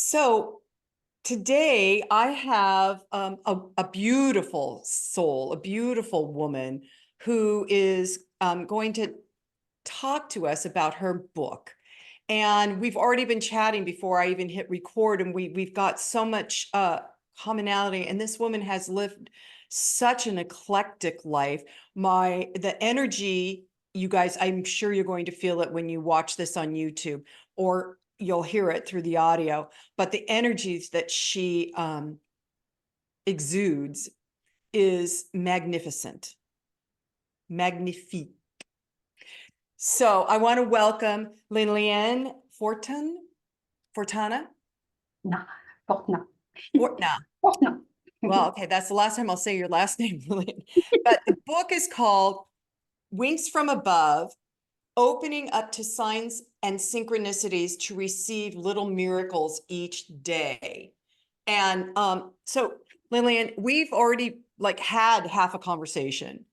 So today I have a beautiful soul, a beautiful woman who is going to talk to us about her book. And we've already been chatting before I even hit record, and we've got so much commonality. And this woman has lived such an eclectic life. The energy, you guys, I'm sure you're going to feel it when you watch this on YouTube, or you'll hear it through the audio. But the energies that she exudes is magnificent, magnifique. So I want to welcome Liliane Fortna. No, Fortna. Fortna. Fortna. Well, okay, that's the last time I'll say your last name, Liliane. But the book is called Winks from Above, Opening Up to Signs and Synchronicities to Receive Little Miracles Each Day. And so, Liliane, we've already had half a conversation.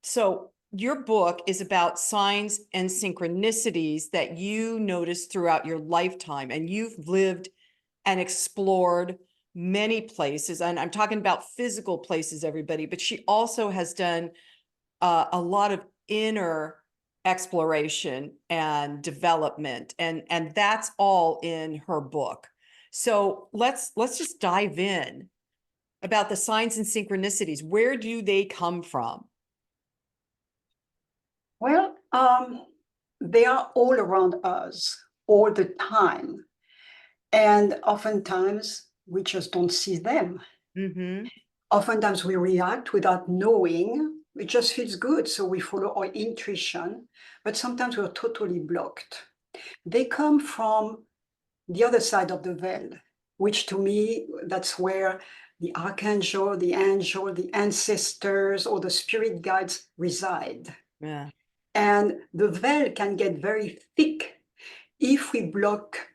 So your book is about signs and synchronicities that you noticed throughout your lifetime, and you've lived and explored many places. And I'm talking about physical places, everybody, but she also has done a lot of inner exploration and development, and that's all in her book. So let's just dive in about the signs and synchronicities. Where do they come from? Well, they are all around us all the time. And oftentimes we just don't see them. Mm-hmm. Oftentimes we react without knowing. It just feels good. So we follow our intuition, but sometimes we're totally blocked. They come from the other side of the veil, which to me, that's where the archangel, the angel, the ancestors, or the spirit guides reside. Yeah. And the veil can get very thick if we block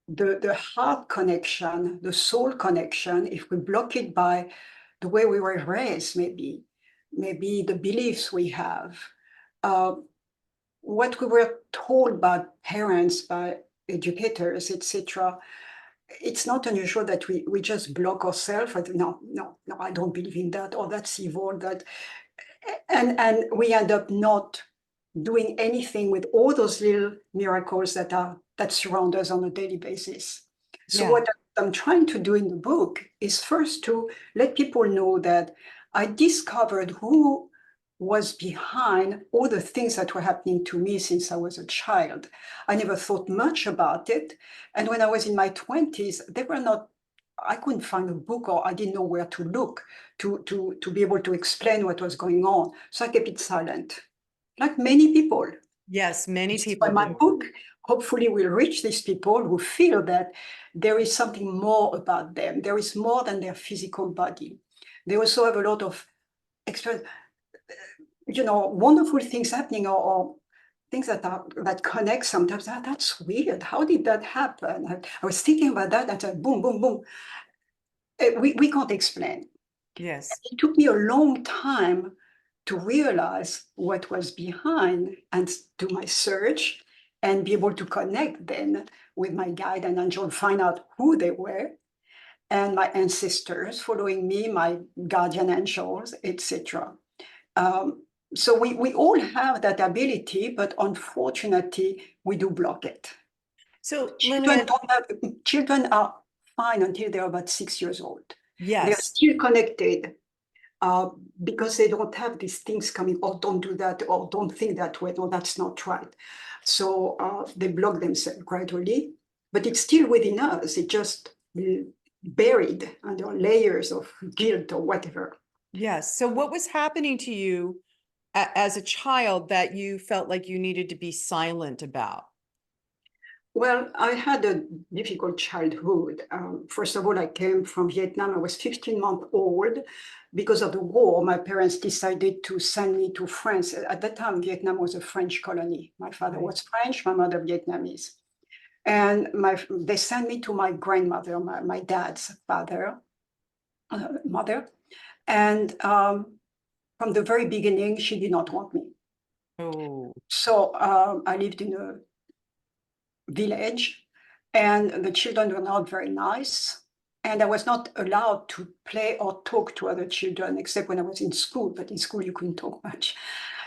the heart connection, the soul connection, if we block it by the way we were raised, maybe the beliefs we have, what we were told by parents, by educators, etc. It's not unusual that we just block ourselves. No, I don't believe in that, or that's evil, and we end up not doing anything with all those little miracles that surround us on a daily basis. So Yeah. what I'm trying to do in the book is first to let people know that I discovered who was behind all the things that were happening to me since I was a child. I never thought much about it. And when I was in my 20s, I couldn't find a book, or I didn't know where to look to be able to explain what was going on. So I kept it silent, like many people. Yes, many This is why people my do. book hopefully will reach these people who feel that there is something more about them. There is more than their physical body. They also have a lot of experience, wonderful things happening, or things that connect sometimes. That's weird. How did that happen? I was thinking about that, and said, boom, boom, boom. We can't explain. Yes. It took me a long time to realize what was behind and do my search and be able to connect then with my guide and angel, find out who they were, and my ancestors following me, my guardian angels, etc. So we all have that ability, but unfortunately, we do block it. So Children Liliane, don't have, children are fine until they're about 6 years old. They are yes. still connected, because they don't have these things coming, or don't do that, or don't think that way, no, that's not right. So they block themselves gradually, but it's still within us. It just buried under layers of guilt or whatever. Yes. So what was happening to you as a child that you felt like you needed to be silent about? Well, I had a difficult childhood. First of all, I came from Vietnam. I was 15 months old. Because of the war, my parents decided to send me to France. At that time, Vietnam was a French colony. My father Right. was French, my mother Vietnamese. And they sent me to my grandmother, my dad's mother. And from the very beginning, she did not want me. Oh, So I lived in a village, And the children were not very nice. And I was not allowed to play or talk to other children, except when I was in school. But in school, you couldn't talk much.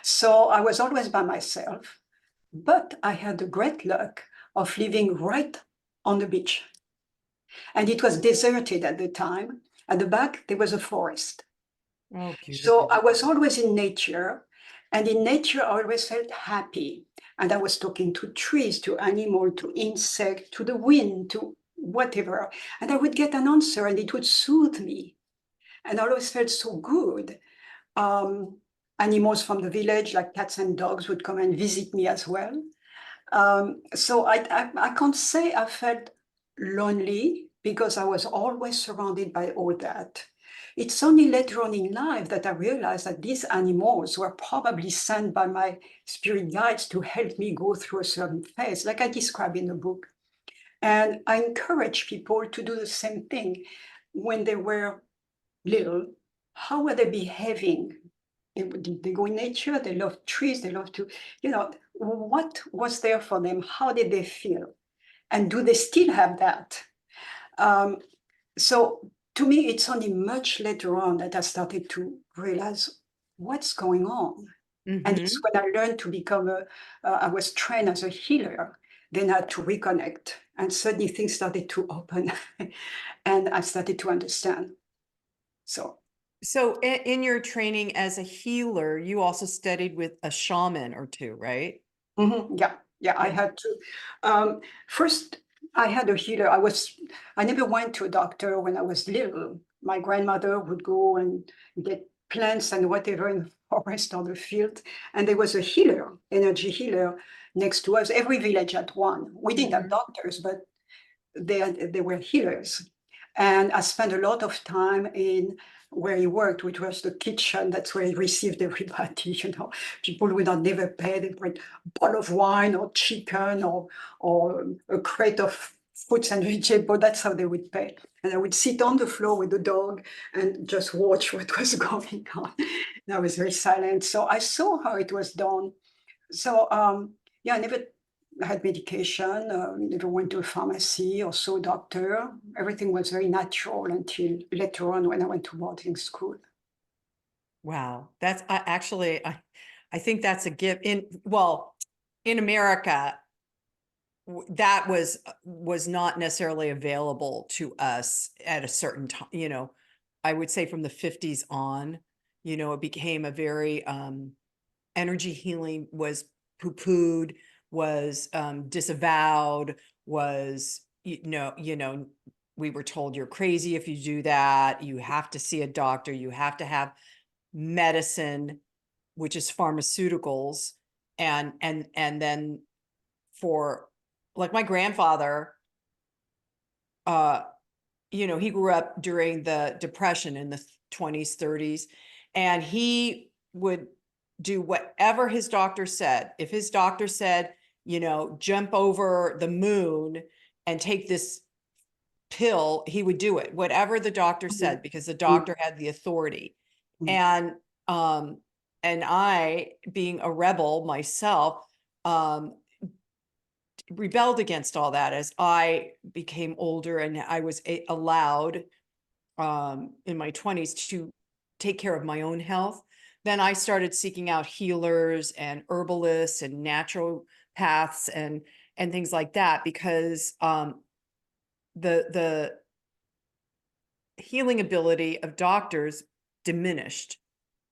So I was always by myself. But I had the great luck of living right on the beach. And it was deserted at the time. At the back, there was a forest. Oh, So beautiful. I was always in nature. And in nature, I always felt happy. And I was talking to trees, to animals, to insects, to the wind, to whatever. And I would get an answer and it would soothe me. And I always felt so good. Um, Animals from the village, like cats and dogs, would come and visit me as well. So I can't say I felt lonely because I was always surrounded by all that. It's only later on in life that I realized that these animals were probably sent by my spirit guides to help me go through a certain phase, like I describe in the book. And I encourage people to do the same thing when they were little. How were they behaving? Did they go in nature? They loved trees. They loved to, what was there for them? How did they feel? And do they still have that? Um, so to me, it's only much later on that I started to realize what's going on. And it's Mm-hmm. when I learned to become I was trained as a healer, then I had to reconnect. And suddenly things started to open and I started to understand. So So in your training as a healer, you also studied with a shaman or two, right? Yeah, yeah, I Yeah. had to. First, I had a healer. I never went to a doctor when I was little. My grandmother would go and get plants and whatever in the forest or the field, and there was a healer, energy healer, next to us. Every village had one. We didn't have Mhm. doctors, but they were healers. And I spent a lot of time in where he worked, which was the kitchen. That's where he received everybody. People would not never pay. They bring a bottle of wine or chicken or a crate of fruits and vegetables. That's how they would pay. And I would sit on the floor with the dog and just watch what was going on. And I was very silent. So I saw how it was done. So yeah, I never had medication, never went to a pharmacy or saw a doctor. Everything was very natural until later on when I went to boarding school. Wow. That's I think that's a gift in America, that was not necessarily available to us at a certain time, I would say from the 50s on, it became a very, energy healing was poo-pooed, was disavowed, was, we were told you're crazy if you do that. You have to see a doctor. You have to have medicine, which is pharmaceuticals. And then for like my grandfather, uh, he grew up during the Depression in the 20s, 30s, and he would do whatever his doctor said. If his doctor said, jump over the moon and take this pill, he would do it, whatever the doctor Mhm. said, because the Mhm. doctor had the authority. Mhm. And um, and I, being a rebel myself, um, rebelled against all that as I became older and I was allowed in my 20s to take care of my own health. Then I started seeking out healers and herbalists and natural paths and things like that because the healing ability of doctors diminished.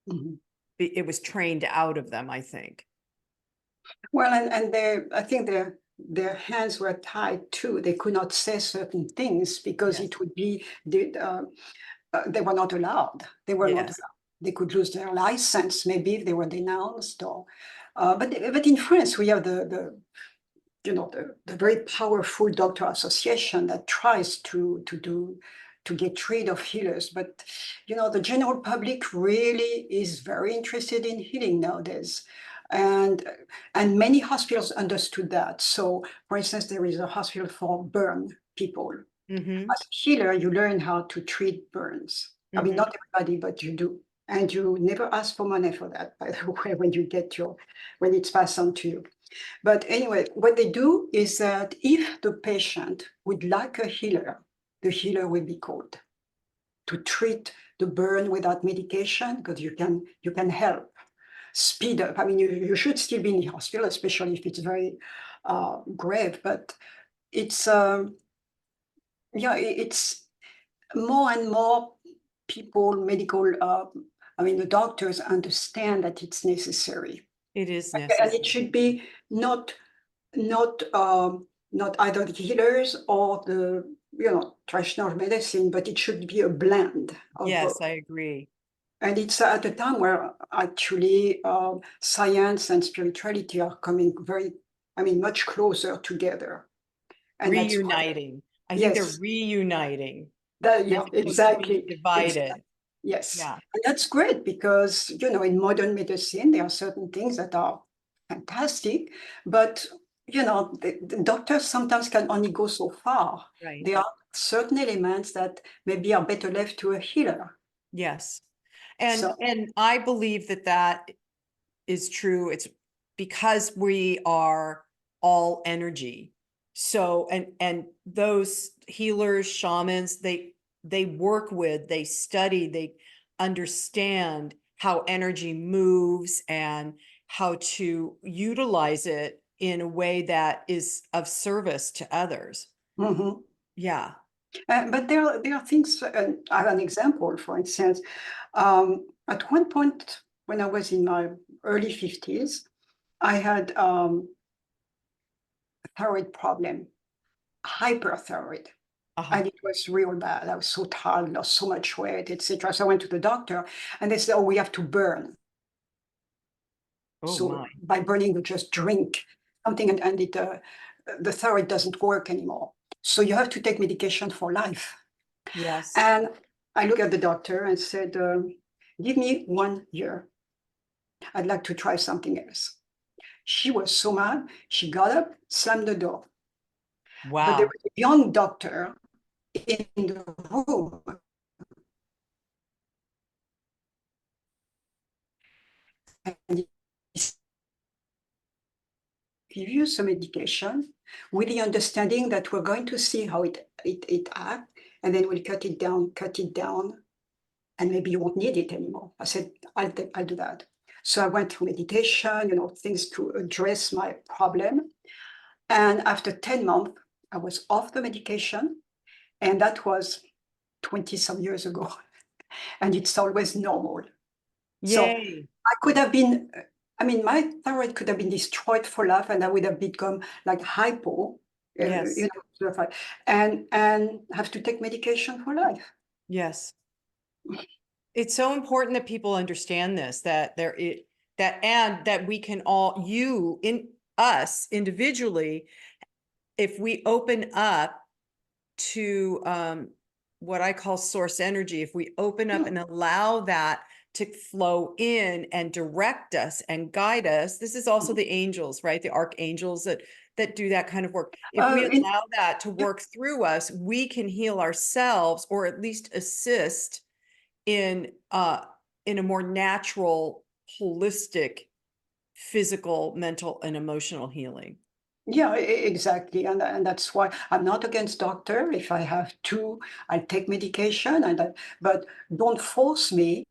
Mhm. It was trained out of them, I think. Well, and I think their hands were tied too. They could not say certain things because Yes. it would be they were not allowed. They were not Yes. allowed. They could lose their license maybe if they were denounced or. But in France we have the very powerful doctor association that tries to get rid of healers. But the general public really is very interested in healing nowadays. And and many hospitals understood that. So for instance, there is a hospital for burn people. Mm-hmm. As a healer, you learn how to treat burns. I mean, Mm-hmm. not everybody, but you do. And you never ask for money for that, by the way, when it's passed on to you. But anyway, what they do is that if the patient would like a healer, the healer will be called to treat the burn without medication, because you can help speed up. I mean, you should still be in the hospital, especially if it's very grave, but it's yeah, it's more and more people, medical, I mean, the doctors understand that it's necessary. It is And necessary. it should be not not not either the healers or the traditional medicine, but it should be a blend of both. Yes, I agree. And it's at a time where actually science and spirituality are coming much closer together, and that's great. Reuniting. I think they're Yes, reuniting as yeah, opposed to being exactly, exactly. divided. Yes, Yeah. and that's great because in modern medicine there are certain things that are fantastic, but the doctors sometimes can only go so far. Right. There are certain elements that maybe are better left to a healer. Yes. So, And I believe that that is true. It's because we are all energy. So, and those healers, shamans, they work with, they study, they understand how energy moves and how to utilize it in a way that is of service to others. mhm. Yeah. But there are things. I have an example, for instance. At one point, when I was in my early 50s, I had a thyroid problem, hyperthyroid. Uh-huh. And it was real bad. I was so tired, lost so much weight, etc. So I went to the doctor, and they said, "Oh, we have to burn. Oh So my. by burning, you just drink something, and the thyroid doesn't work anymore. So you have to take medication for life." Yes. And I looked at the doctor and said, "Give me 1 year. I'd like to try something else." She was so mad. She got up, slammed the door. But there Wow. was a young doctor in the room, and he give you some medication with the understanding that we're going to see how it acts, and then we'll cut it down, and maybe you won't need it anymore. I said, I'll do that. So I went through meditation, things to address my problem. And after 10 months, I was off the medication, and that was 20 some years ago. And it's always normal. So Yay. I could have been, I mean, my thyroid could have been destroyed for life, and I would have become like hypo, Yes. sort of like, and have to take medication for life. Yes. It's so important that people understand this, that and that we can all, us individually, if we open up to what I call source energy, if we open up Yeah. and allow that to flow in and direct us and guide us. This is also the angels, right? The archangels that do that kind of work. If we In, allow that to work through us, we can heal ourselves, or at least assist in a more natural, holistic, physical, mental, and emotional healing. yeah, exactly, and that's why I'm not against doctor. If I have to, I'll take medication, but don't force me.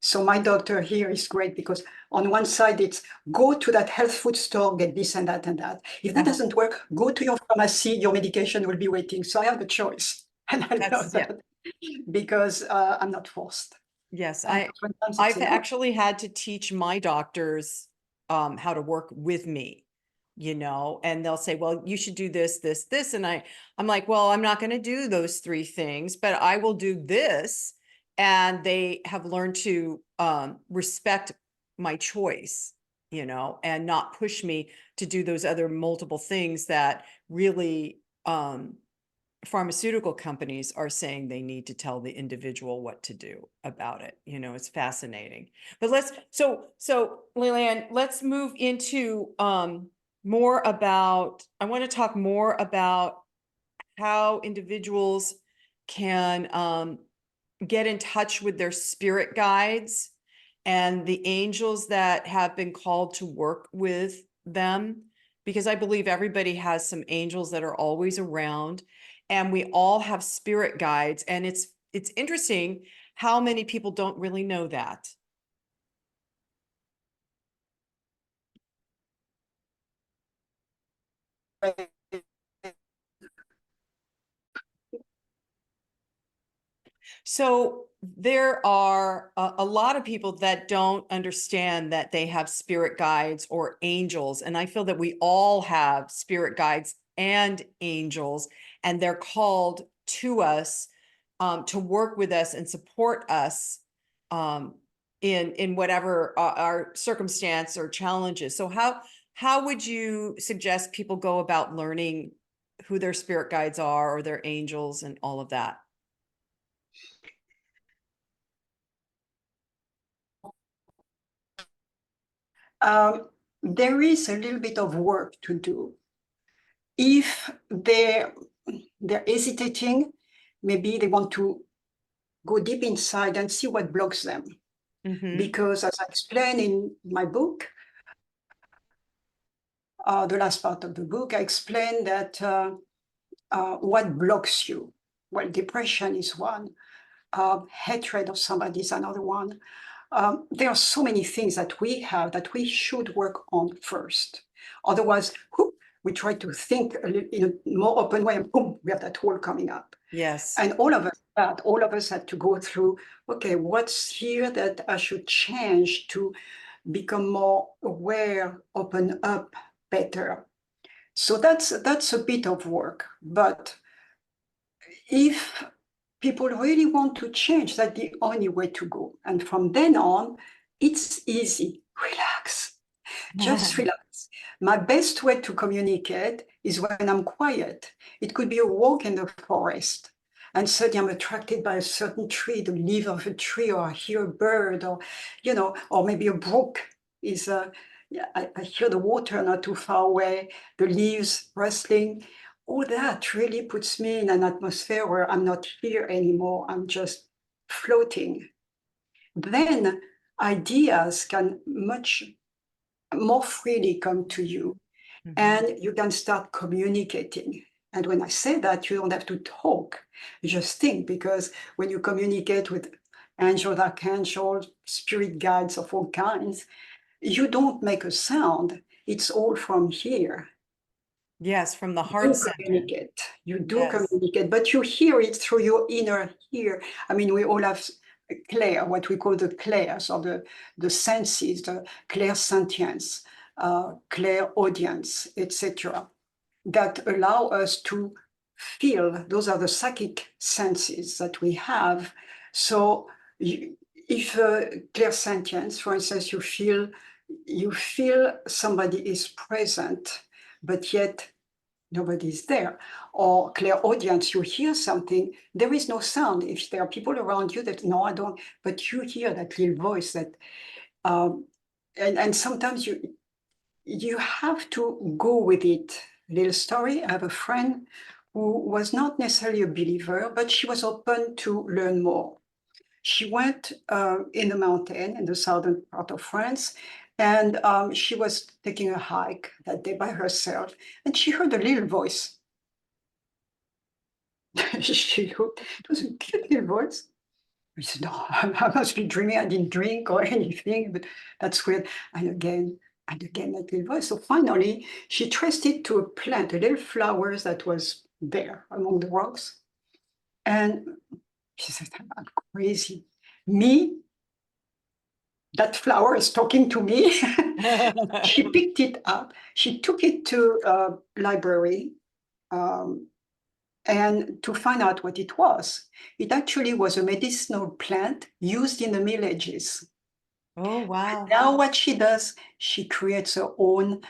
So my doctor here is great because on one side it's go to that health food store, get this and that and that. If that Uh-huh. doesn't work, go to your pharmacy, your medication will be waiting. So I have a choice. And I love Yeah. that because I'm not forced. Yes, And sometimes it's I've enough. actually had to teach my doctors how to work with me, and they'll say, well, you should do this, this, this. And I'm like, well, I'm not going to do those three things, but I will do this. And they have learned to respect my choice, and not push me to do those other multiple things that really pharmaceutical companies are saying they need to tell the individual what to do about it. It's fascinating. But so Liliane, let's move into more about, I want to talk more about how individuals can get in touch with their spirit guides and the angels that have been called to work with them, because I believe everybody has some angels that are always around, and we all have spirit guides. And it's interesting how many people don't really know that. So there are a lot of people that don't understand that they have spirit guides or angels. And I feel that we all have spirit guides and angels, and they're called to us to work with us and support us um, in whatever our circumstance or challenges. So how would you suggest people go about learning who their spirit guides are or their angels and all of that? There is a little bit of work to do. If they're hesitating, maybe they want to go deep inside and see what blocks them. Mm-hmm. Because as I explain in my book, the last part of the book, I explain that what blocks you. Well, depression is one. Hatred of somebody is another one. There are so many things that we have that we should work on first. Otherwise, we try to think in a more open way, and boom, we have that wall coming up. Yes. And all of us had to go through, okay, what's here that I should change to become more aware, open up better. So that's a bit of work. But if people really want to change, that's the only way to go. And from then on, it's easy. Relax. Just relax. My best way to communicate is when I'm quiet. It could be a walk in the forest, and suddenly I'm attracted by a certain tree, the leaf of a tree, or I hear a bird, or or maybe a brook is. I hear the water not too far away, the leaves rustling. All that really puts me in an atmosphere where I'm not here anymore. I'm just floating. Then ideas can much more freely come to you, and you can start communicating. And when I say that, you don't have to talk, you just think, because when you communicate with angels, archangels, spirit guides of all kinds, you don't make a sound. It's all from here. Yes, from the You heart center. communicate. You do Yes. communicate, but you hear it through your inner ear. I mean, we all have clair, what we call the clairs, or the senses, the clairsentience, clairaudience, etc., that allow us to feel. Those are the psychic senses that we have. So if clairsentience, for instance, you feel somebody is present, but yet nobody is there. Or clairaudience, you hear something, there is no sound. If there are people around you that, no, I don't, but you hear that little voice that, and sometimes you have to go with it. Little story, I have a friend who was not necessarily a believer, but she was open to learn more. She went in the mountain in the southern part of France, and she was taking a hike that day by herself, and she heard a little voice. She looked, it was a cute little voice. I said, no, I must be dreaming. I didn't drink or anything, but that's weird. And again, that little voice. So finally, she traced it to a plant, a little flowers that was there among the rocks. And she said, I'm crazy. Me, that flower is talking to me. She picked it up. She took it to a library and to find out what it was. It actually was a medicinal plant used in the Middle Ages. Oh, wow. Now what she does, she creates her own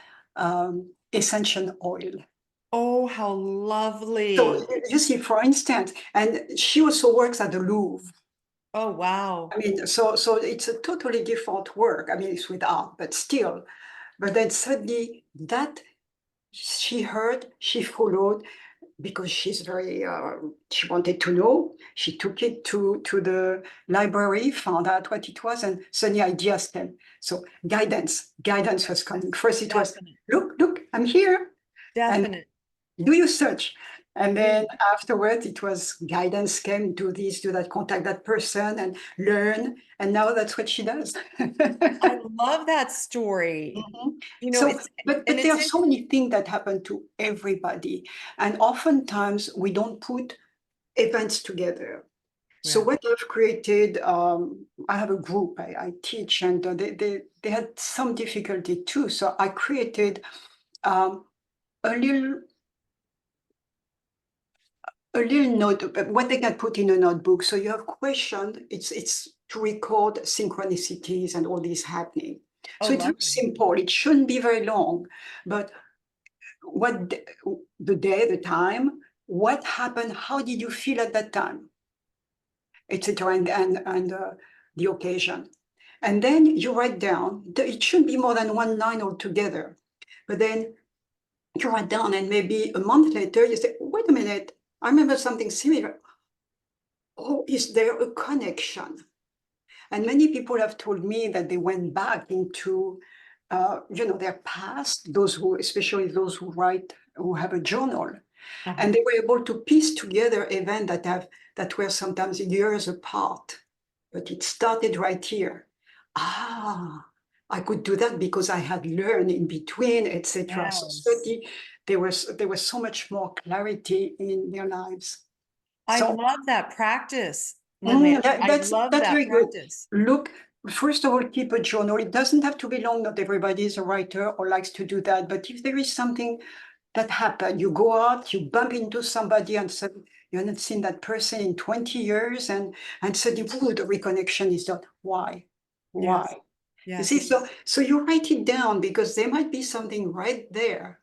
essential oil. Oh, how lovely. So you see, for instance, and she also works at the Louvre. Oh, wow. I mean, so it's a totally different work. I mean, it's with art, but still. But then suddenly that she heard, she followed, because she's very, she wanted to know. She took it to the library, found out what it was, and suddenly ideas came. So guidance was coming. First it was, Definite, look, I'm here. And definite. do your search. And then Mm. afterwards, it was guidance came, do this, do that, contact that person and learn. And now that's what she does. I love that story. Mhm. You know, So, it's, and but there it's are so many things that happen to everybody. And oftentimes we don't put events together. So yeah. what I've created, I have a group I teach, and they had some difficulty too. So I created um, a little note, what they can put in a notebook. So you have question, it's to record synchronicities and all this happening. Oh, So it's very lovely. simple. It shouldn't be very long, but what the day, the time, what happened, how did you feel at that time, etc., and the occasion. And then you write down, it shouldn't be more than one line altogether. But then you write down, and maybe a month later, you say, wait a minute, I remember something similar. Oh, is there a connection? And many people have told me that they went back into, their past, those who, especially those who write, who have a journal, Uh-huh. and they were able to piece together events that were sometimes years apart. But it started right here. Ah, I could do that because I had learned in between, etc. So Yes. certainly there was so much more clarity in their lives. I So love that practice, Liliane. I love that's that very good. practice. Look, first of all, keep a journal. It doesn't have to be long. Not everybody is a writer or likes to do that. But if there is something that happened, you go out, you bump into somebody, and suddenly you haven't seen that person in 20 years, and suddenly, ooh, the reconnection is done. Why? Yes. Why? You see, Yes. so you write it down because there might be something right there.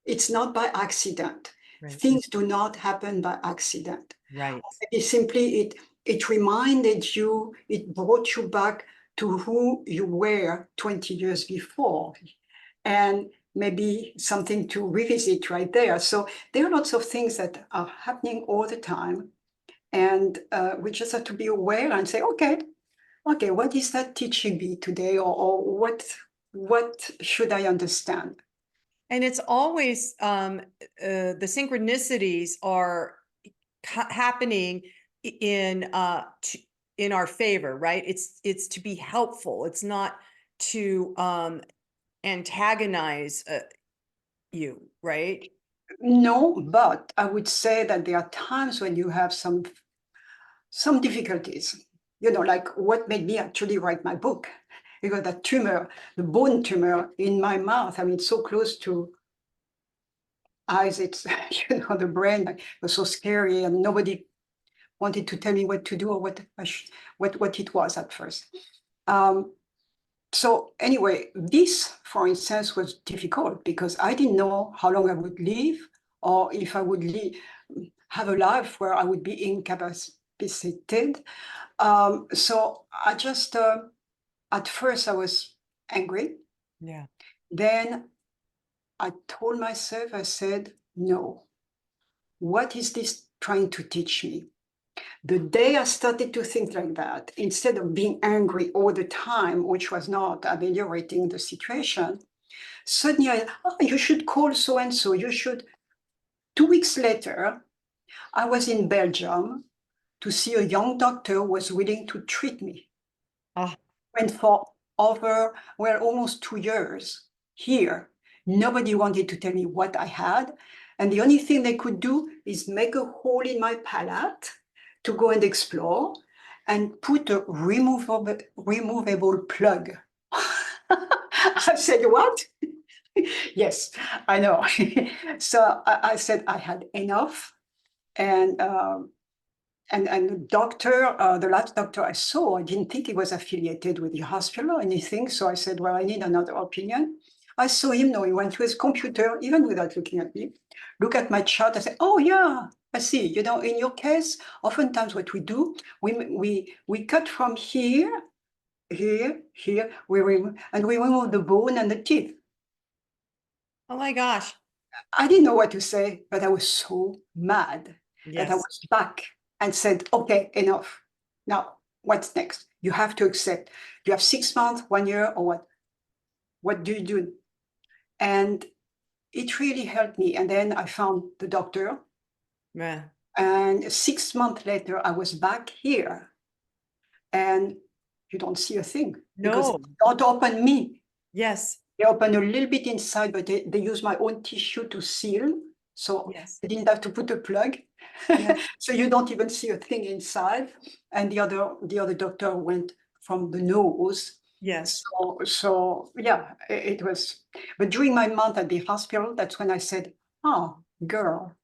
It's not by accident. Right. Things do not happen by accident. Right. It simply it reminded you, it brought you back to who you were 20 years before, and maybe something to revisit right there. So there are lots of things that are happening all the time, and we just have to be aware and say, okay, what is that teaching me today, or what should I understand? And it's always the synchronicities are happening in in our favor, right? It's to be helpful. It's not to antagonize you, right? No, but I would say that there are times when you have some difficulties. Like what made me actually write my book. Because that tumor, the bone tumor in my mouth, I mean, so close to eyes, it's, the brain, like, was so scary, and nobody wanted to tell me what to do or what it was at first. So anyway, this, for instance, was difficult because I didn't know how long I would live, or if I would have a life where I would be incapacitated. So I just, at first I was angry. Yeah. Then I told myself, I said, no, what is this trying to teach me? The day I started to think like that, instead of being angry all the time, which was not ameliorating the situation, suddenly you should call so and so. You should. 2 weeks later, I was in Belgium to see a young doctor who was willing to treat me. Ah, Went for over, well, almost 2 years here. Nobody wanted to tell me what I had. And the only thing they could do is make a hole in my palate to go and explore and put a removable plug. I said, what? Yes, I know. So I said I had enough. And and the doctor, the last doctor I saw, I didn't think he was affiliated with the hospital or anything. So I said, well, I need another opinion. I saw him, no, he went to his computer, even without looking at me, look at my chart. I said, oh, yeah, I see. In your case, oftentimes what we do, we cut from here, here, and we remove the bone and the teeth. oh my gosh. I didn't know what to say, but I was so mad that I Yes. was back and said, okay, enough. Now, what's next? You have to accept. You have 6 months, 1 year, or what? What do you do? And it really helped me. And then I found the doctor. Yeah. And 6 months later, I was back here. And you don't see a thing because No. they don't open me. Yes. They open a little bit inside, but they use my own tissue to seal. So Yes. I didn't have to put a plug. Yes. So you don't even see a thing inside. And the other doctor went from the nose. Yes. So yeah, it was. But during my month at the hospital, that's when I said, "Oh, girl,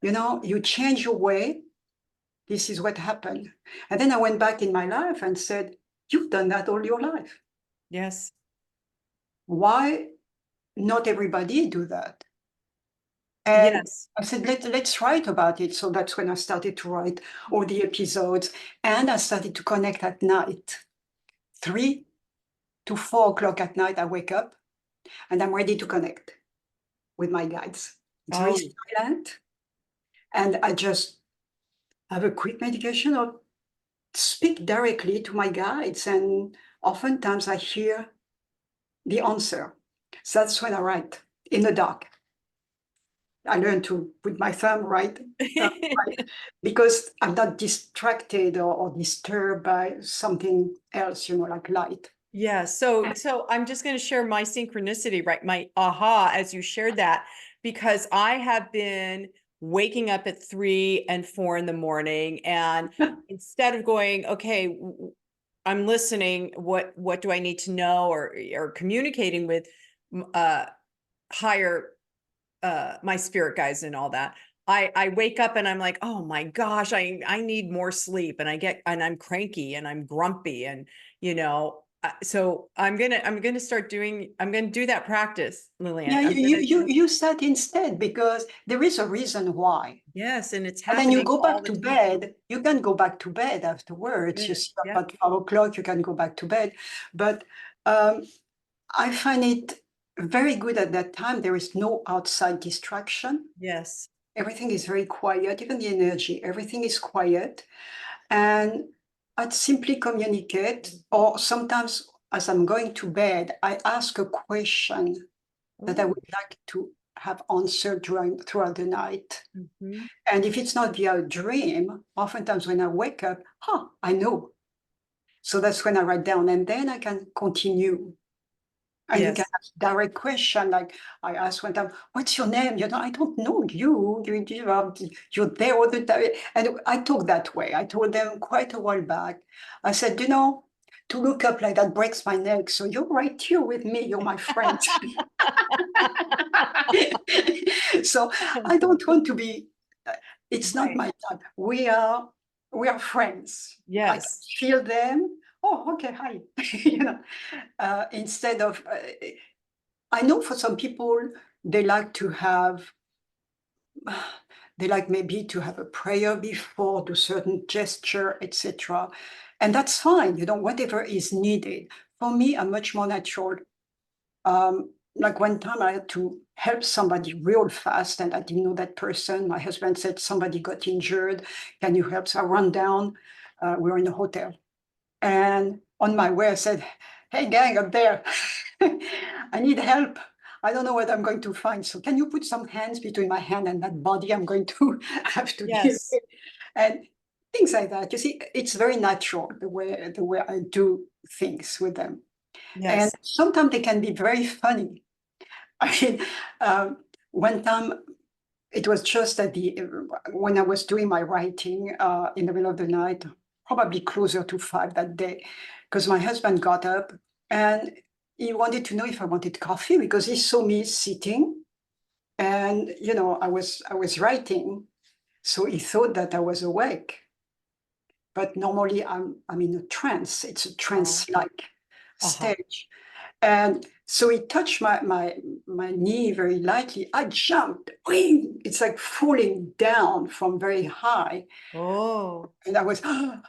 you change your way. This is what happened." And then I went back in my life and said, "You've done that all your life. Yes. Why not everybody do that?" And Yes. I said, let's write about it. So that's when I started to write all the episodes. And I started to connect at night. 3 to 4 o'clock at night, I wake up and I'm ready to connect with my guides. It's very Oh, silent. And I just have a quick meditation or speak directly to my guides. And oftentimes I hear the answer. So that's when I write in the dark. I learned to put my thumb right, because I'm not distracted or disturbed by something else, like light. yeah. So I'm just going to share my synchronicity, right? My aha as you shared that, because I have been waking up at 3 and 4 in the morning, and instead of going, okay, I'm listening, what do I need to know, or communicating with higher my spirit guides and all that. I wake up and I'm like, oh my gosh, I need more sleep, and I'm cranky and I'm grumpy, and so I'm gonna do that practice, Yeah, Liliane. I'm you, gonna you, you said instead because there is a reason why. Yes, and it's And then you happening go all back the to time. bed. You can go back to bed afterwards. You Good. see Yep. about 5 o'clock, you can go back to bed. But um, I find it very good at that time. There is no outside distraction. Yes. Everything is very quiet, even the energy, everything is quiet. And I'd simply communicate, or sometimes as I'm going to bed, I ask a question that I Oh. would like to have answered throughout the night. Mhm. And if it's not via a dream, oftentimes when I wake up, I know. So that's when I write down, and then I can continue. And you can Yes. ask direct question, like I asked one time, "What's your name?" I don't know you. You're there all the time. And I talk that way. I told them quite a while back. I said, to look up like that breaks my neck. So you're right here with me. You're my friend. So I don't want to be. It's not Right. my type. We are friends. I can Yes. feel them. Oh, okay, hi. Instead of. I know for some people, they like to have, they like maybe to have a prayer before, do certain gesture, etc. And that's fine, whatever is needed. For me, I'm much more natural. Like one time I had to help somebody real fast and I didn't know that person. My husband said, somebody got injured. Can you help? So I run down. We were in a hotel. And on my way, I said, "Hey, gang up there, I need help. I don't know what I'm going to find. So can you put some hands between my hand and that body I'm going to have to deal Yes. with?" And things like that. You see, it's very natural the way I do things with them. And Yes. sometimes they can be very funny. I mean, one time it was just when I was doing my writing in the middle of the night, probably closer to 5 that day, because my husband got up and he wanted to know if I wanted coffee because he saw me sitting and I was writing, so he thought that I was awake. But normally I'm in a trance. It's a Oh, trance-like uh-huh. stage. And so he touched my knee very lightly. I jumped. Wing! It's like falling down from very high. Oh, And I was, I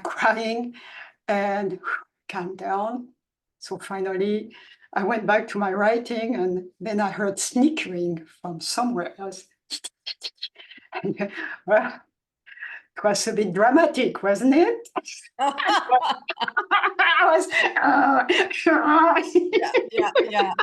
crying and calm down. So finally, I went back to my writing, and then I heard snickering from somewhere else. And, well, it was a bit dramatic, wasn't it? I was, Yeah.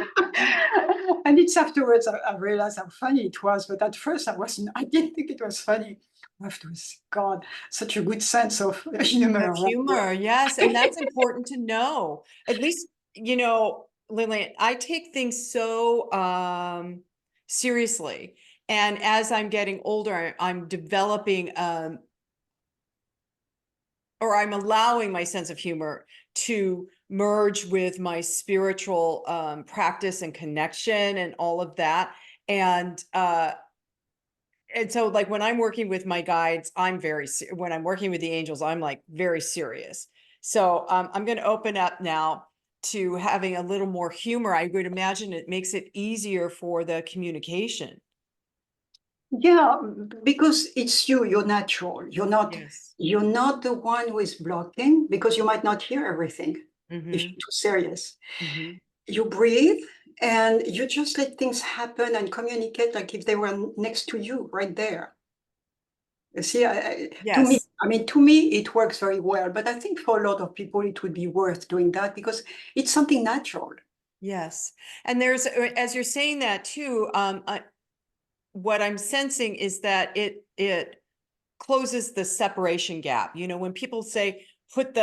and it's afterwards I realized how funny it was, but at first I didn't think it was funny. Afterwards, God, such a good sense of humor. Humor, yes, and that's important to know. At least, Lilian, I take things so seriously. And as I'm getting older, I'm developing or I'm allowing my sense of humor to merge with my spiritual practice and connection and all of that. And so like when I'm working with my guides, when I'm working with the angels, I'm like very serious. So I'm going to open up now to having a little more humor. I would imagine it makes it easier for the communication. Yeah, because it's you, you're natural. Yes. You're not the one who is blocking, because you might not hear everything if Mm-hmm. you're too serious. Mm-hmm. You breathe and you just let things happen and communicate like if they were next to you right there. You see, Yes. to me, it works very well. But I think for a lot of people, it would be worth doing that because it's something natural. Yes. And there's, as you're saying that too, what I'm sensing is that it closes the separation gap. When people say put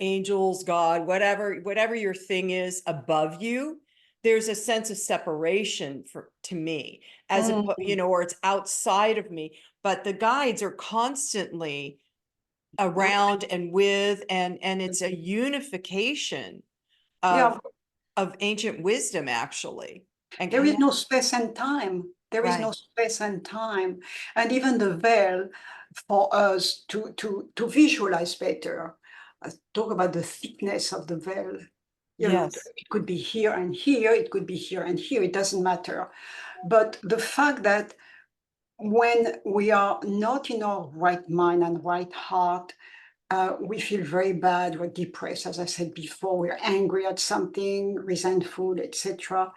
angels, God, whatever your thing is above you, there's a sense of separation to me Mm, or it's outside of me. But the guides are constantly around and with, and it's a unification yeah, of ancient wisdom actually, and there is connect. no space and time. There is no Right. space and time. And even the veil for us to visualize better, talk about the thickness of the veil. Yes. It could be here and here, it could be here and here, it doesn't matter. But the fact that when we are not in our right mind and right heart, we feel very bad, we're depressed, as I said before, we're angry at something, resentful, etc.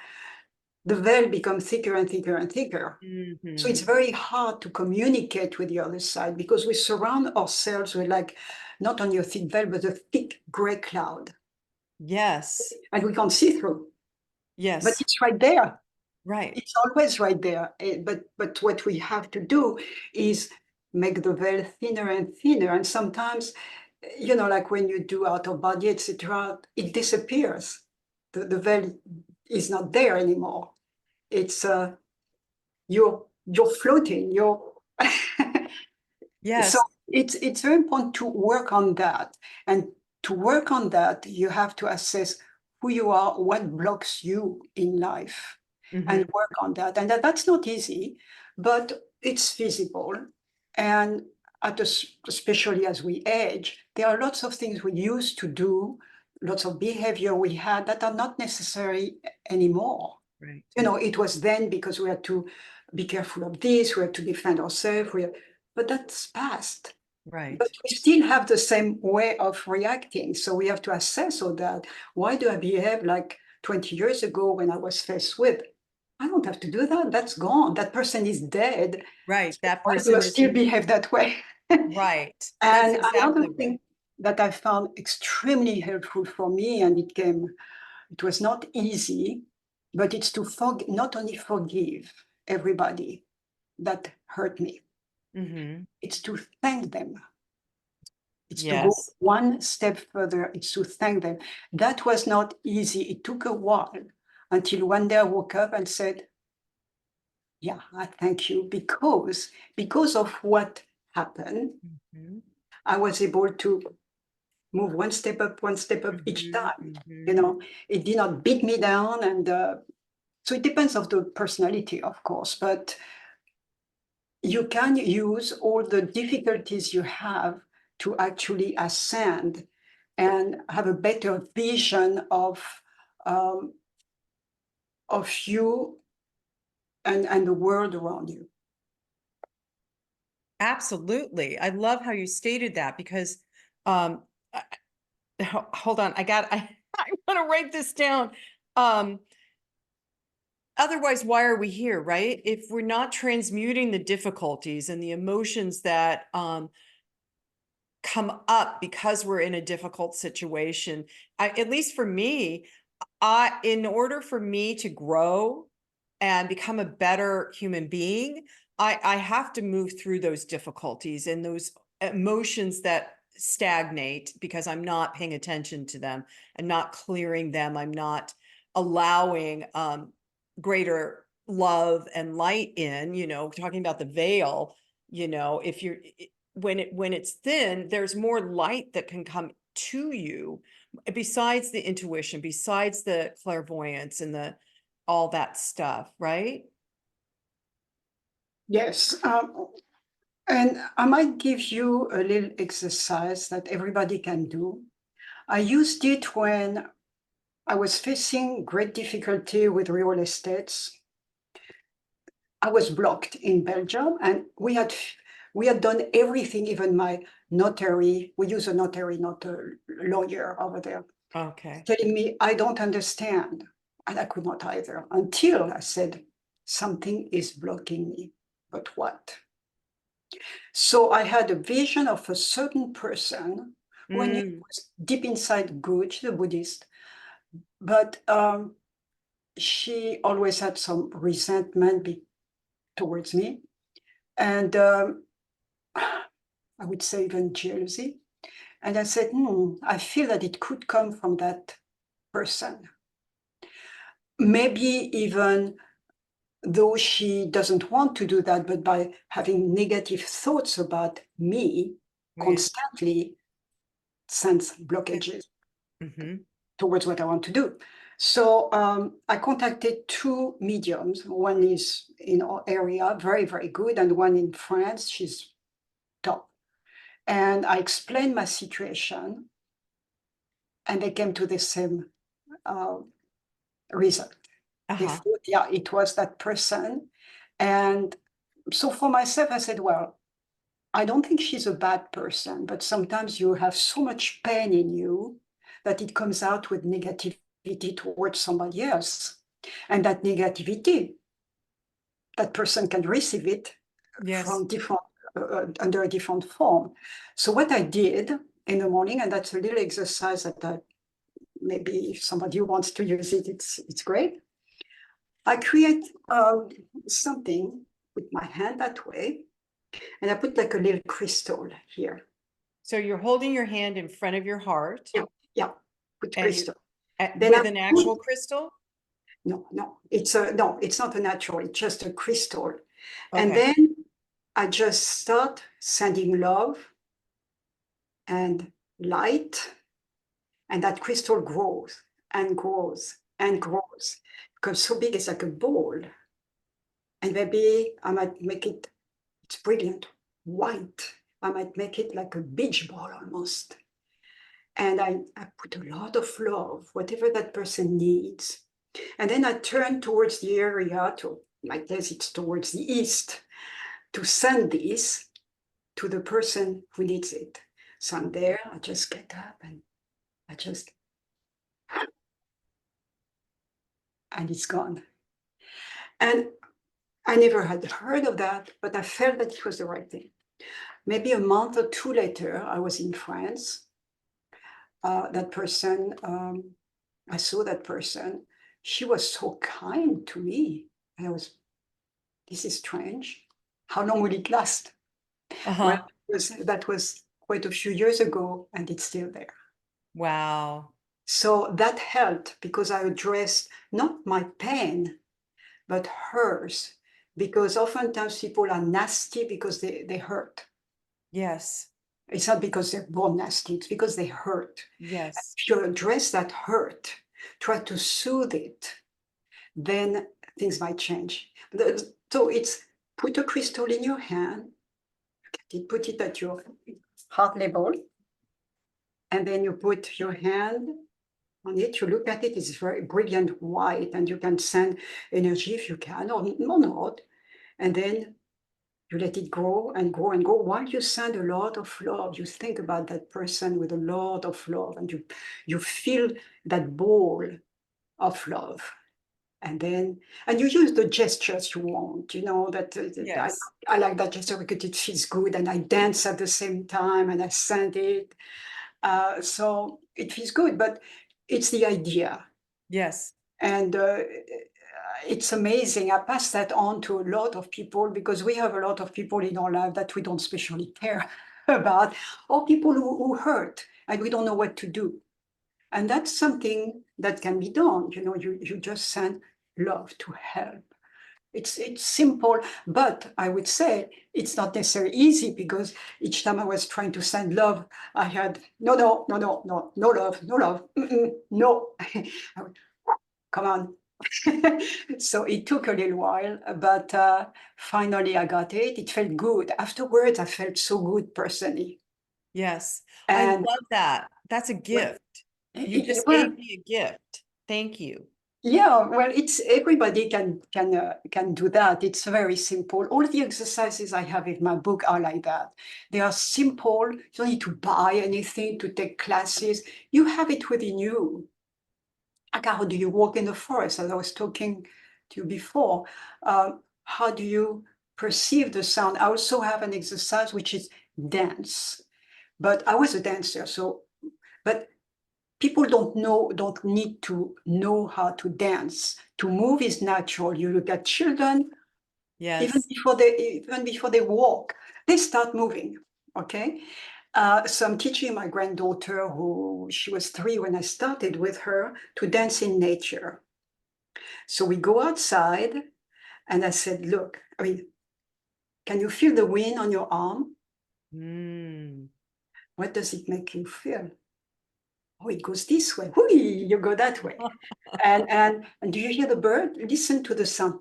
The veil becomes thicker and thicker and thicker. So Mm-hmm. it's very hard to communicate with the other side because we surround ourselves with like not only a thick veil, but a thick gray cloud. Yes. And we can't see through. But Yes. it's right there. Right. It's always right there. But what we have to do is make the veil thinner and thinner. And sometimes, like when you do out of body, etc., it disappears. The veil is not there anymore. It's you're floating. You're so Yes. it's very important to work on that. And to work on that, you have to assess who you are, what blocks you in life, Mm-hmm. and work on that. And that's not easy, but it's feasible. And especially as we age, there are lots of things we used to do, lots of behavior we had that are not necessary anymore. Right. It was then because we had to be careful of this, we had to defend ourselves, but that's past. But Right. we still have the same way of reacting. So we have to assess all that. Why do I behave like 20 years ago when I was faced with? I don't have to do that. That's gone. That person is dead. Right. So That why do I person is still behave that way? right. That's And another exactly right. thing that I found extremely helpful for me, and it was not easy, but it's to not only forgive everybody that hurt me, Mm-hmm. it's to thank them. It's to go Yes. one step further. It's to thank them. That was not easy. It took a while until one day I woke up and said, yeah, I thank you because of what happened, Mm-hmm. I was able to move one step up each Mm-hmm. time. Mm-hmm. It did not beat me down. And so it depends of the personality, of course, but you can use all the difficulties you have to actually ascend and have a better vision um, of you and the world around you. Absolutely. I love how you stated that because hold on, I want to write this down. Otherwise, why are we here, right? If we're not transmuting the difficulties and the emotions that come up because we're in a difficult situation, at least for me, in order for me to grow and become a better human being, I have to move through those difficulties and those emotions that stagnate because I'm not paying attention to them. I'm not clearing them. I'm not allowing greater love and light in, talking about the veil, if you're when it's thin, there's more light that can come to you besides the intuition, besides the clairvoyance and all that stuff, right? Yes. And I might give you a little exercise that everybody can do. I used it when I was facing great difficulty with real estates. I was blocked in Belgium, and we had done everything, even my notary. We use a notary, not a lawyer over there, Okay. telling me I don't understand. And I could not either, until I said, something is blocking me. But what? So I had a vision of a certain person who I knew was deep inside good, she's a Buddhist, but she always had some resentment towards me. And I would say even jealousy. And I said, I feel that it could come from that person. Maybe even though she doesn't want to do that, but by having negative thoughts about me constantly sends blockages towards what I want to do. So I contacted two mediums. One is in our area, very, very good, and one in France, she's top. And I explained my situation, and they came to the same result. They thought, yeah, it was that person. And so for myself, I said, well, I don't think she's a bad person, but sometimes you have so much pain in you that it comes out with negativity towards somebody else. And that negativity, that person can receive it from different, under a different form. So what I did in the morning, and that's a little exercise that maybe if somebody wants to use it, it's great. I create something with my hand that way, and I put like a little crystal here. So you're holding your hand in front of your heart. Yeah, with crystal. With an actual crystal? No, it's not a natural, it's just a crystal. Okay. And then I just start sending love and light, and that crystal grows and grows and grows. It becomes so big, it's like a ball. And maybe I might make it, it's brilliant, white. I might make it like a beach ball almost. And I put a lot of love, whatever that person needs. And then I turn towards the area, I guess it's towards the east, to send this to the person who needs it. So I'm there, I just get up and and it's gone. And I never had heard of that, but I felt that it was the right thing. Maybe a month or two later, I was in France. That person, I saw that person. She was so kind to me. And this is strange. How long will it last? Well, that was quite a few years ago, and it's still there. Wow. So that helped because I addressed not my pain, but hers. Because oftentimes people are nasty because they hurt. Yes. It's not because they're born nasty, it's because they hurt. Yes. If you address that hurt, try to soothe it, then things might change. So it's put a crystal in your hand, put it at your heart level, and then you put your hand on it, you look at it, it's very brilliant white, and you can send energy if you can, or not. And then You let it grow and grow and grow while you send a lot of love. You think about that person with a lot of love, and you feel that ball of love. And then, and you use the gestures you want, you know, Yes. I like that gesture because it feels good, and I dance at the same time and I send it. So it feels good, but it's the idea. Yes. And it's amazing. I pass that on to a lot of people because we have a lot of people in our life that we don't especially care about, or people who hurt and we don't know what to do. And that's something that can be done. You know, you just send love to help. It's simple, but I would say it's not necessarily easy because each time I was trying to send love, I had no, no, no, no, no, no love, no love, no. I would, come on. So it took a little while, but finally I got it. It felt good. Afterwards, I felt so good personally. Yes. I And love that. That's a well, gift. You just well, gave me a gift. Thank you. yeah, well, it's everybody can do that. It's very simple. All the exercises I have in my book are like that. They are simple. You don't need to buy anything to take classes. You have it within you. Like how do you walk in the forest? As I was talking to you before, how do you perceive the sound? I also have an exercise which is dance. But I was a dancer, so but people don't need to know how to dance. To move is natural. You look at children, Yes. even before they walk, they start moving. Okay. So I'm teaching my granddaughter, who she was 3 when I started with her, to dance in nature. So we go outside, and I said, "Look, I mean, can you feel the wind on your arm? Mm. What does it make you feel? Oh, it goes this way. Hui, you go that way. And do you hear the bird? Listen to the sound.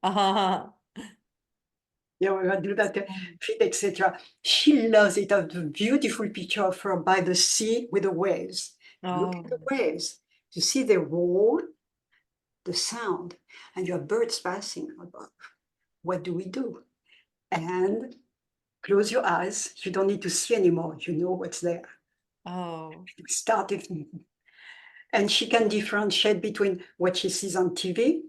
Uh-huh. You know, I do that, feet, etc. She loves it. I have a beautiful picture of her by the sea with the waves. Look Oh, at the waves. You see the roll, the sound, and your birds passing above. What do we do? And close your eyes. You don't need to see anymore. You know what's there. oh. You start it. And she can differentiate between what she sees on TV.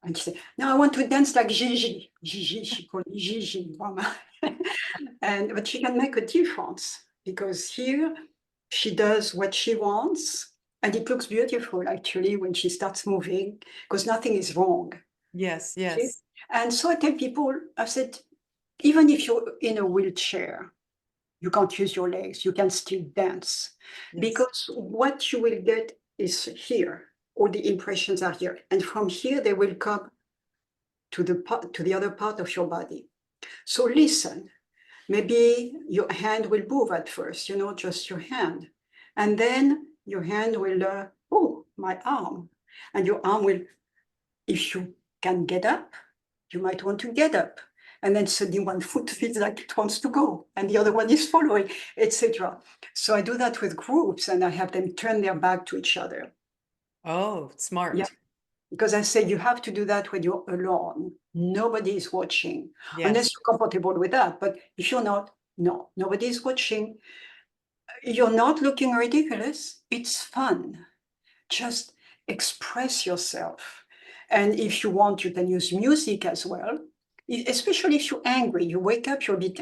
And she said, "No, I want to dance like Gigi." Gigi, she called me Gigi, mama. But she can make a difference because here she does what she wants, and it looks beautiful actually when she starts moving because nothing is wrong. Yes, See? yes, And so I tell people, I said, even if you're in a wheelchair, you can't use your legs, you can still dance yes, because what you will get is here. All the impressions are here, and from here they will come to the other part of your body. So listen. Maybe your hand will move at first, you know, just your hand. And then your hand will, oh, my arm. And your arm will, if you can get up, you might want to get up. And then suddenly one foot feels like it wants to go, and the other one is following, etc. So I do that with groups, and I have them turn their back to each other. oh, Yeah, smart. because I say you have to do that when you're alone. Nobody is watching, unless Yes, you're comfortable with that. But if you're not, no, nobody is watching. You're not looking ridiculous. It's fun. Just express yourself. And if you want, you can use music as well. Especially if you're angry, you wake up, you're a bit,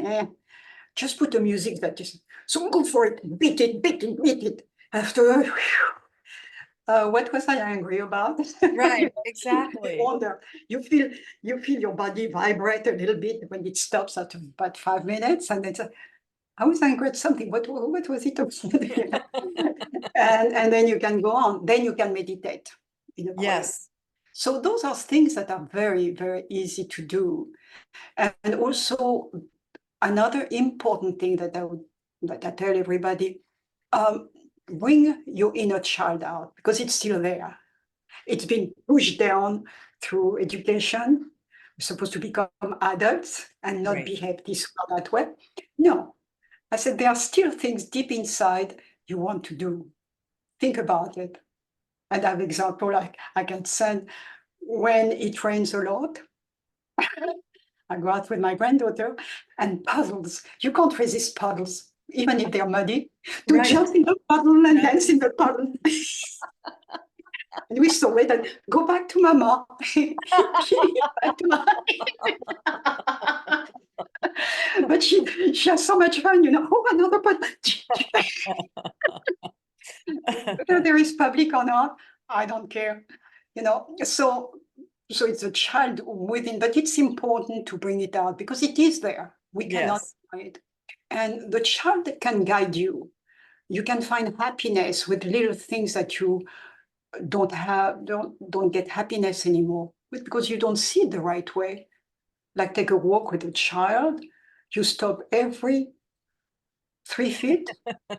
just put the music that is, so go for it, beat it, beat it, beat it. After, what was I angry about? right, You exactly. wonder, you feel your body vibrate a little bit when it stops at about 5 minutes, and it's I was angry at something. What was it? And then you can go on. Then you can meditate in a quiet. Yes, So those are things that are very, very easy to do. And also another important thing that I tell everybody, um, bring your inner child out because it's still there. It's been pushed down through education. We're supposed to become adults and not right. behave this or that way. No, I said, there are still things deep inside you want to do. Think about it. And I have example I can send when it rains a lot. I go out with my granddaughter and puddles. You can't resist puddles, even if they're muddy, to Right. jump in the puddle and Yeah. dance in the puddle. And we saw it and go back to mama. Back to mama. But she has so much fun, Oh, another puddle. Whether there is public or not, I don't care. So it's a child within, but it's important to bring it out because it is there. We cannot Yes. hide. And the child can guide you. You can find happiness with little things that you don't get happiness anymore because you don't see it the right way. Like take a walk with a child, you stop every 3 feet.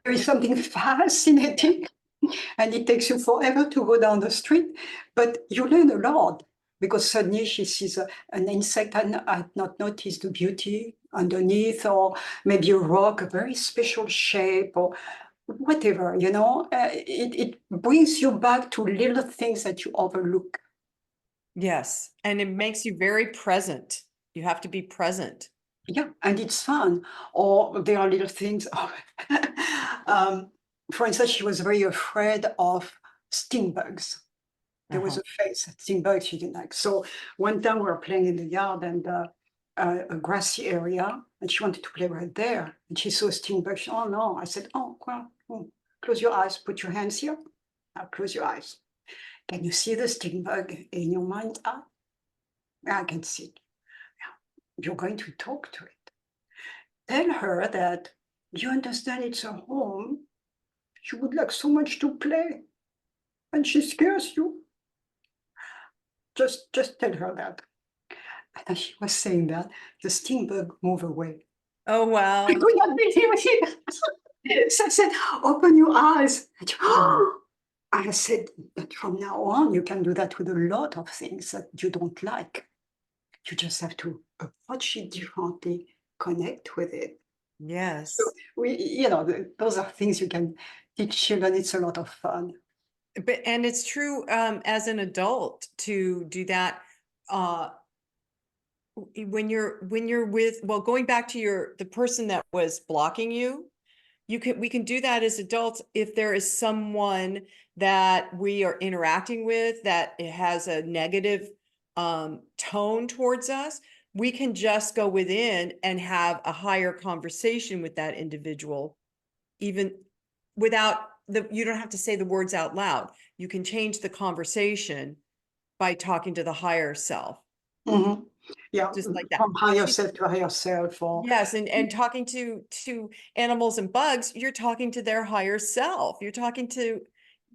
There is something fascinating, and it takes you forever to go down the street, but you learn a lot because suddenly she sees an insect and had not noticed the beauty underneath, or maybe a rock, a very special shape, or whatever, it brings you back to little things that you overlook. Yes. And it makes you very present. You have to be present. Yeah, and it's fun. Or there are little things. um, for instance, she was very afraid of sting bugs. There was Uh-huh. a phase, sting bugs she didn't like. So one time we were playing in the yard and a grassy area, and she wanted to play right there. And she saw a sting bug. She, oh no! I said, oh well, close your eyes. Put your hands here. Now close your eyes. Can you see the sting bug in your mind's eye? I can see it. You're going to talk to it. Tell her that you understand it's a home. She would like so much to play, and she scares you. Just tell her that. And as she was saying that, the sting bug moved away. Oh, I wow. could not believe it. So I said, open your eyes. And she, oh. I said that from now on, you can do that with a lot of things that you don't like. You just have to approach it differently, connect with it. So Yes. those are things you can teach children. It's a lot of fun. And it's true as an adult to do that when you're with, well, going back to the person that was blocking you, we can do that as adults if there is someone that we are interacting with that it has a negative tone towards us. We can just go within and have a higher conversation with that individual, even without you don't have to say the words out loud. You can change the conversation by talking to the higher self, Mm-hmm. Yeah, just like that. from higher self to higher self, or Yes, and talking to animals and bugs, you're talking to their higher self. You're talking to,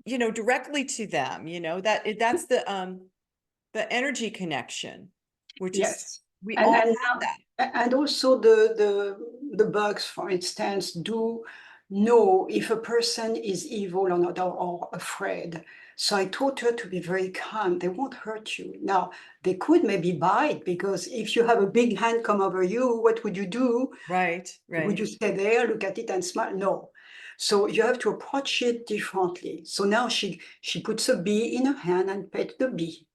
directly to them, that's the energy connection, which is yes, we and all and have now, that. and also the bugs, for instance, do know if a person is evil or not, or afraid. So I taught her to be very calm. They won't hurt you. Now they could maybe bite, because if you have a big hand come over you, what would you do? Right, Would right. you stay there, look at it and smile? No. So you have to approach it differently. So now she puts a bee in her hand and pet the bee.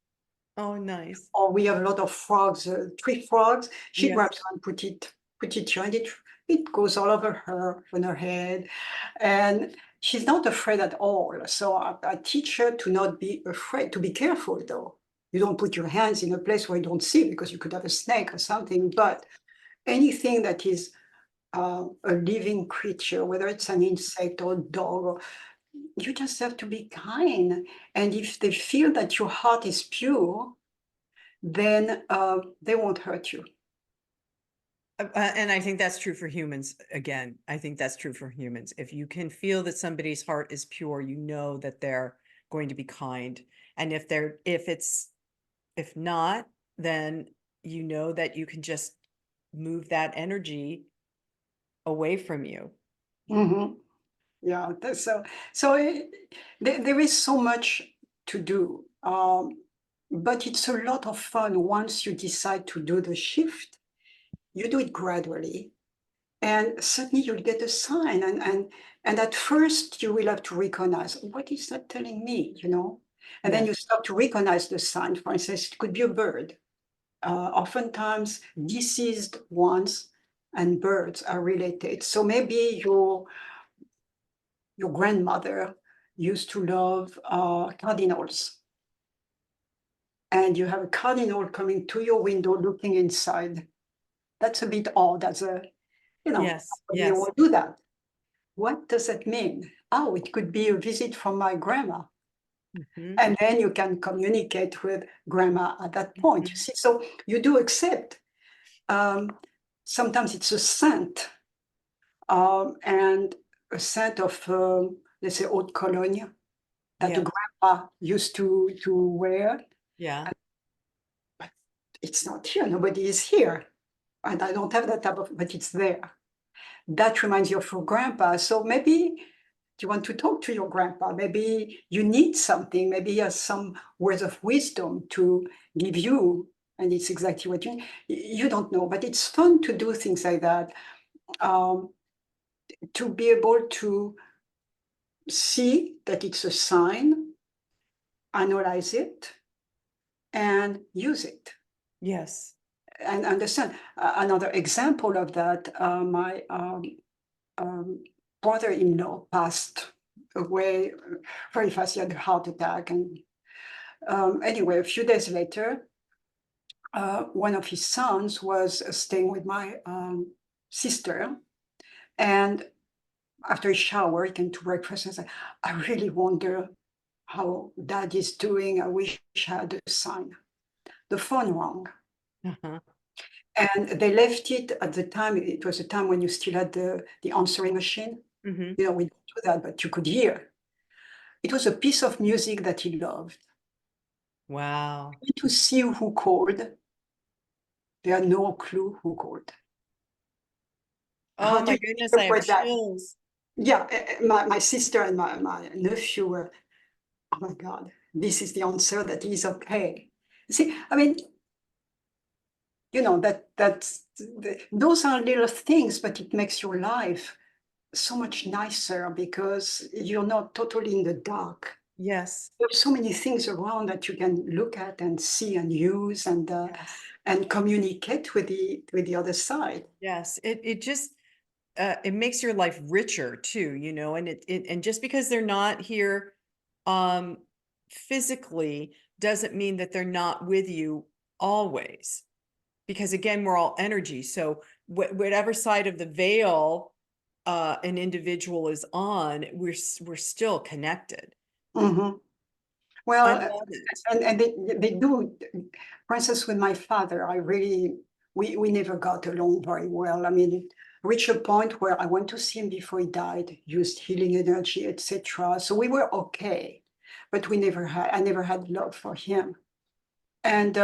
Oh, nice. Or we have a lot of frogs, tree frogs. She Yes. grabs one, put it here, and it goes all over her, on her head. And she's not afraid at all. So I teach her to not be afraid, to be careful though. You don't put your hands in a place where you don't see, because you could have a snake or something. But anything that is a living creature, whether it's an insect or a dog, you just have to be kind. And if they feel that your heart is pure, then they won't hurt you. And I think that's true for humans. Again, I think that's true for humans. If you can feel that somebody's heart is pure, you know that they're going to be kind. And if not, then you know that you can just move that energy away from you. Mhm. Yeah, there is so much to do, but it's a lot of fun once you decide to do the shift. You do it gradually, and suddenly you'll get a sign, and at first you will have to recognize, what is that telling me, And then Yeah. you start to recognize the sign. For instance, it could be a bird. Oftentimes, deceased ones and birds are related. So maybe your grandmother used to love cardinals, and you have a cardinal coming to your window looking inside. That's a bit odd. As a, Yes, you yes. will do that. What does that mean? Oh, it could be a visit from my grandma. Mhm, And then you can communicate with grandma at that point. You mhm. see, so you do accept. Sometimes it's a scent, and a scent of, let's say, haute cologne that the Yeah, grandpa used to wear. yeah, But it's not here. Nobody is here, and I don't have that type of. But it's there. That reminds you of your grandpa. So maybe you want to talk to your grandpa. Maybe you need something. Maybe he has some words of wisdom to give you, and it's exactly what you need. You don't know, but it's fun to do things like that. Um, to be able to see that it's a sign, analyze it, and use it, yes. and understand. Another example of that, my um, brother-in-law passed away very fast. He had a heart attack. And anyway, a few days later, one of his sons was staying with my sister. And after he showered, he came to breakfast and said, I really wonder how dad is doing. I wish I had a sign. The phone rang. Uh-huh. And they left it at the time. It was a time when you still had the answering machine. Mhm. We don't do that, but you could hear. It was a piece of music that he loved. Wow. To see who called, they had no clue who called. How Oh do my you goodness, I have interpret that? chills. Yeah, my sister and my nephew were, oh my God, this is the answer, that is okay. See, I mean, those are little things, but it makes your life so much nicer because you're not totally in the dark. Yes, There's so many things around that you can look at and see and use yes, and communicate with the other side. yes. It just it makes your life richer too, and and just because they're not here um physically doesn't mean that they're not with you always. Because again, we're all energy. So whatever side of the veil an individual is on, we're still connected. Mhm. I Well, love it. and they do. For instance, with my father, we never got along very well. I mean, reached a point where I went to see him before he died, used healing energy, etc. So we were okay, but I never had love for him. And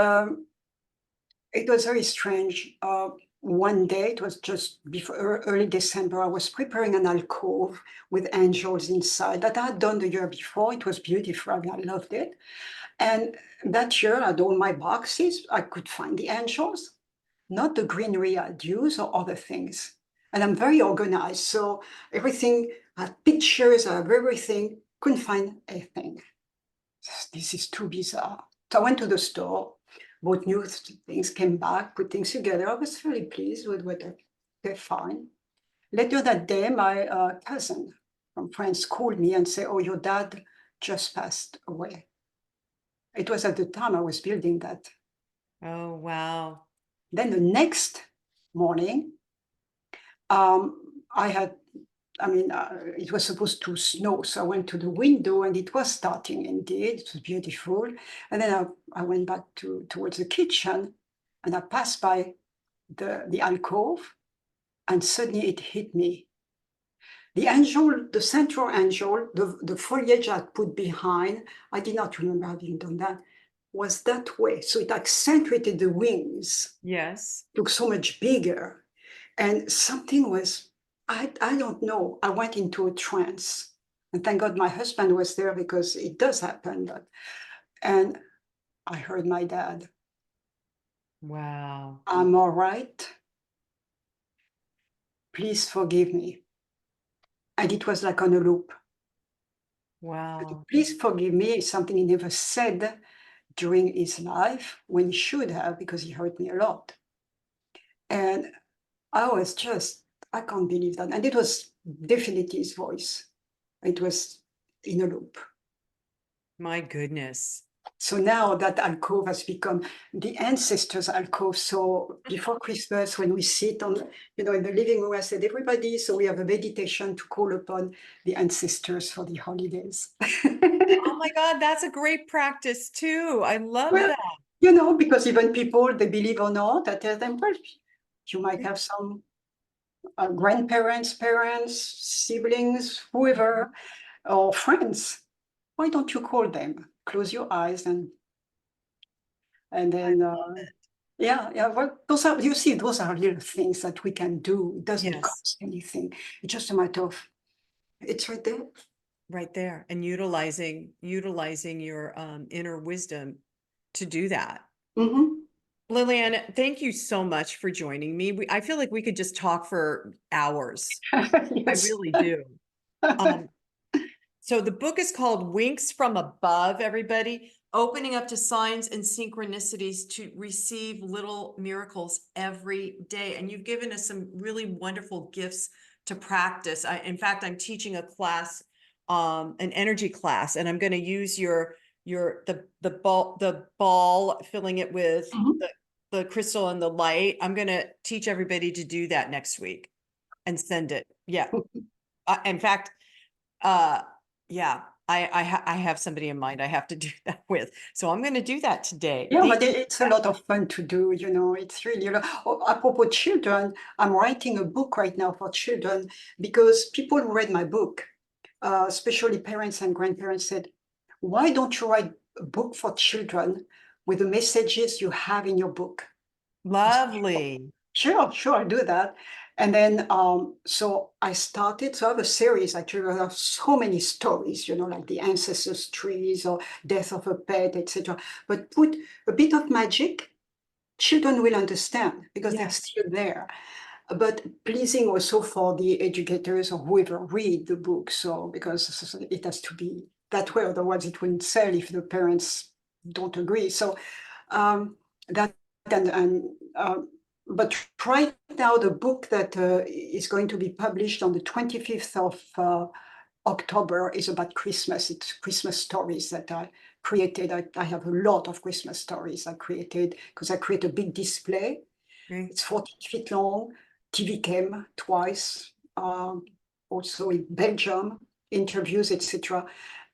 it was very strange. One day, it was just before early December, I was preparing an alcove with angels inside that I had done the year before. It was beautiful. I mean, I loved it. And that year, I had all my boxes. I could find the angels, not the greenery I'd use or other things. And I'm very organized. So everything, I have pictures, I have everything, couldn't find a thing. This is too bizarre. So I went to the store, bought new things, came back, put things together. I was very pleased with what they're fine. Later that day, my cousin from France called me and said, oh, your dad just passed away. It was at the time I was building that. Oh, wow. Then the next morning, I had, it was supposed to snow. So I went to the window and it was starting indeed. It was beautiful. And then I went back towards the kitchen and I passed by the alcove and suddenly it hit me. The angel, the central angel, the foliage I put behind, I did not remember having done that, was that way. So it accentuated the wings, Yes. looked so much bigger. And something was, I don't know, I went into a trance. And thank God my husband was there because it does happen. And I heard my dad, Wow. I'm all right. Please forgive me. And it was like on a loop. Wow. Please forgive me is something he never said. during his life when he should have, because he hurt me a lot. And I was just, I can't believe that. And it was definitely his voice. It was in a loop. My goodness. So now that alcove has become the ancestors' alcove. So before Christmas, when we sit on, in the living room, I said, everybody, so we have a meditation to call upon the ancestors for the holidays. Oh my God, that's a great practice too. I love Well, that. because even people, they believe or not, I tell them, well, you might have some grandparents, parents, siblings, whoever, or friends. Why don't you call them? Close your eyes and then yeah. Well, you see, those are little things that we can do. It doesn't Yes, cost anything. It's just a matter of, it's right there. right there. And utilizing your inner wisdom to do that. Mhm. Liliane, thank you so much for joining me. I feel like we could just talk for hours. I Yes. really do. Um, so the book is called Winks from Above, everybody, opening up to signs and synchronicities to receive little miracles every day. And you've given us some really wonderful gifts to practice. In fact, I'm teaching a class, an energy class, and I'm going to use the ball, filling it with Mhm. the crystal and the light. I'm going to teach everybody to do that next week and send it. Yeah. In fact, uh, yeah, I have somebody in mind I have to do that with. So I'm going to do that today. Yeah, Thank but it's a lot of fun to do, it's really a lot. Oh, apropos children, I'm writing a book right now for children because people who read my book, especially parents and grandparents, said, why don't you write a book for children with the messages you have in your book? I said, Lovely. sure, I'll do that. And then, so I started, so I have a series, actually, I have so many stories, like the ancestors' trees or death of a pet, etc. But put a bit of magic, children will understand because they're Yes. still there. But pleasing also for the educators or whoever read the book. So, because it has to be that way, otherwise it wouldn't sell if the parents don't agree. So, that and but right now the book that is going to be published on the 25th of October is about Christmas. It's Christmas stories that I created. I have a lot of Christmas stories I created because I create a big display. Okay. It's 14 feet long. TV came twice, also in Belgium, interviews, etc.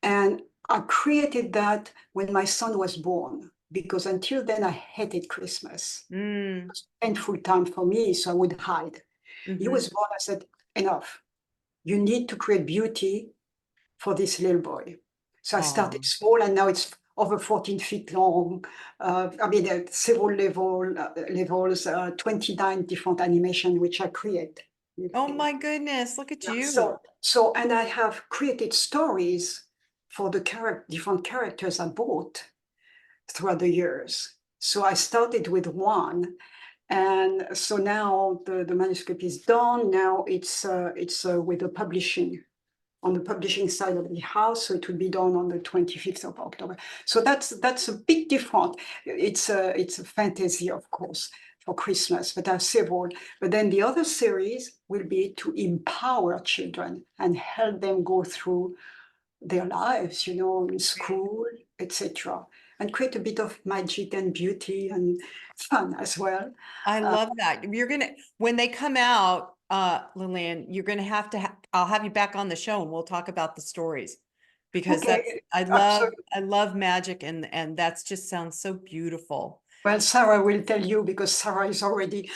And I created that when my son was born, because until then I hated Christmas. It Mm, was a painful time for me, so I would hide. He hmm. was born, I said, enough. You need to create beauty for this little boy. So I started Oh, small, and now it's over 14 feet long. Several levels, 29 different animation which I create. oh my goodness. Look at Yeah, you. and I have created stories for the different characters I bought throughout the years. So I started with one, and so now the manuscript is done. Now it's with the publishing on the publishing side of the house, so it will be done on the 25th of October. So that's a bit different. It's a fantasy, of course, for Christmas, but I have several. But then the other series will be to empower children and help them go through their lives, in school, etc., and create a bit of magic and beauty and fun as well. I Uh, love that. When they come out, Liliane, you're gonna I'll have you back on the show and we'll talk about the stories. Because okay, I absolutely. love magic, and that's just sounds so beautiful. Well, Sarah will tell you because Sarah is already,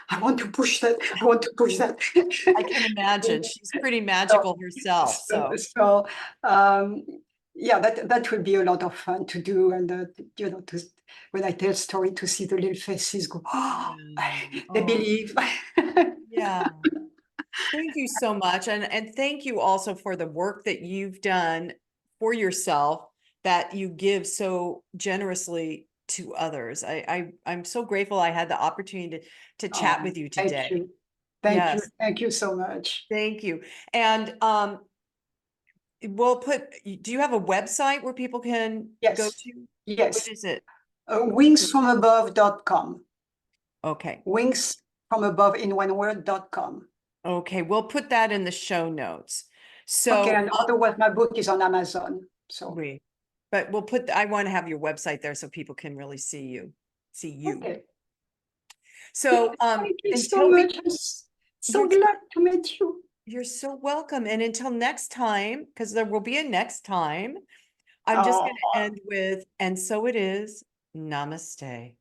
I want to push that. I want to push that. I can imagine. She's pretty So, magical herself, so, so. so, um, yeah, that will be a lot of fun to do. And, when I tell story, to see the little faces go, oh, Yeah. they Oh, believe. yeah. Thank you so much. And thank you also for the work that you've done for yourself that you give so generously to others. I'm so grateful I had the opportunity to chat with you Thank today. you. Thank you. Yes, Thank you so much. thank you. And We'll put, do you have a website where people can go Yes, to? What yes. is it? Wingsfromabove.com. Okay. Wingsfromabove in one word.com. Okay, we'll put that in the show notes. Okay, So, and otherwise my book is on Amazon. So but we'll put, I want to have your website there so people can really see you. okay. So, Thank you so until we, much. I'm so you're, glad to meet you. you're so welcome. And until next time, because there will be a next time, I'm just Oh. going to end with, and so it is, namaste.